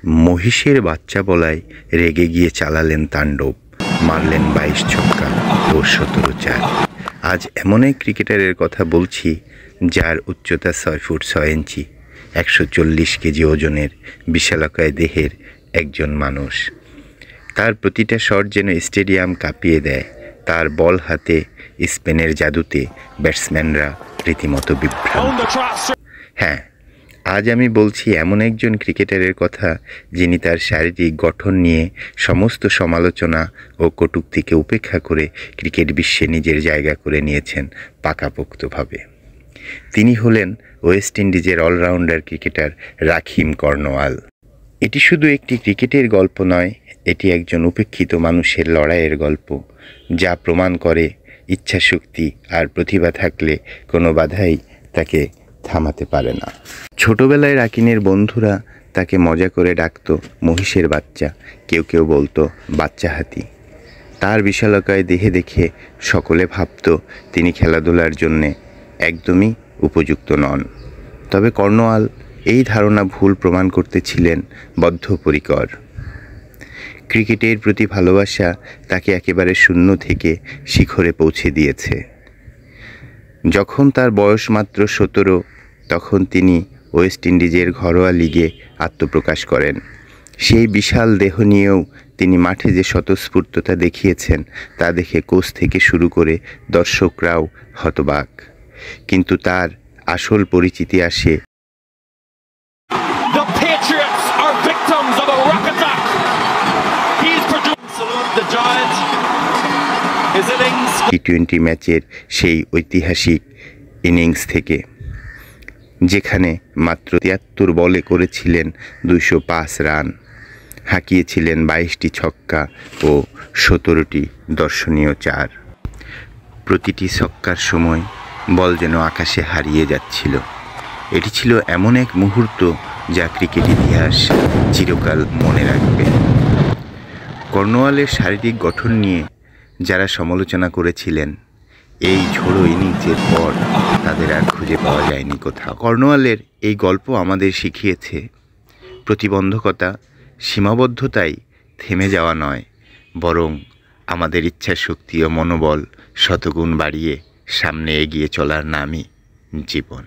মহিষের বাচ্চা বলায় রেগে গিয়ে চালালেন তাণ্ডব, মারলেন 22 ছক্কা ও 17 চার। আজ এমন এক ক্রিকেটারের কথা বলছি যার উচ্চতা 6 ফুট 6 ইঞ্চি, 140 কেজি ওজনের বিশালকায় দেহের একজন মানুষ। তার প্রতিটা শট যেন স্টেডিয়াম কাঁপিয়ে দেয়। তার বল হাতে স্পিনের জাদুতে ব্যাটসম্যানরা রীতিমতো বিভ্রান্ত। হ্যাঁ, আজ আমি বলছি এমন একজন ক্রিকেটারের কথা যিনি তার শারীরিক গঠন নিয়ে সমস্ত সমালোচনা ও কটূক্তিকে উপেক্ষা করে ক্রিকেট বিশ্বে নিজের জায়গা করে নিয়েছেন পাকাপোক্তভাবে। তিনি হলেন ওয়েস্ট ইন্ডিজের অলরাউন্ডার ক্রিকেটার রাখিম কর্নওয়াল। এটি শুধু একটি ক্রিকেটের গল্প নয়, এটি একজন উপেক্ষিত মানুষের লড়াইয়ের গল্প, যা প্রমাণ করে ইচ্ছাশক্তি আর প্রতিভা থাকলে কোনো বাধাই তাকে থামাতে পারে না। ছোটবেলায় রাকিনের বন্ধুরা তাকে মজা করে ডাকতো মহিষের বাচ্চা, কেউ কেউ বলতো বাচ্চা হাতি। তার বিশালকায় দেহে দেখে সকলে ভাবত তিনি খেলাধুলার জন্যে একদমই উপযুক্ত নন। তবে কর্নওয়াল এই ধারণা ভুল প্রমাণ করতে ছিলেন বদ্ধপরিকর। ক্রিকেটের প্রতি ভালোবাসা তাকে একেবারে শূন্য থেকে শিখরে পৌঁছে দিয়েছে। যখন তার বয়স মাত্র 17, তখন তিনি ওয়েস্ট ইন্ডিজের ঘরোয়া লিগে আত্মপ্রকাশ করেন। সেই বিশাল দেহ নিয়েও তিনি মাঠে যে স্বতঃস্ফূর্ততা দেখিয়েছেন তা দেখে কোচ থেকে শুরু করে দর্শকরাও হতবাক। কিন্তু তার আসল পরিচিতি আসে টি-20 ম্যাচের সেই ঐতিহাসিক ইনিংস থেকে, যেখানে মাত্র 73 বলে করেছিলেন 205 রান, হাঁকিয়েছিলেন 22টি ছক্কা ও 17টি দর্শনীয় চার। প্রতিটি ছক্কার সময় বল যেন আকাশে হারিয়ে যাচ্ছিল। এটি ছিল এমন এক মুহূর্ত যা ক্রিকেট ইতিহাস চিরকাল মনে রাখবে। কর্নওয়ালের শারীরিক গঠন নিয়ে যারা সমালোচনা করেছিলেন, এই ঝোড়ো ইনিংসের পর তাদের আর খুঁজে পাওয়া যায়নি কোথাও। কর্নওয়ালের এই গল্প আমাদের শিখিয়েছে প্রতিবন্ধকতা, সীমাবদ্ধতাই থেমে যাওয়া নয়, বরং আমাদের ইচ্ছাশক্তি ও মনোবল শতগুণ বাড়িয়ে সামনে এগিয়ে চলার নামই জীবন।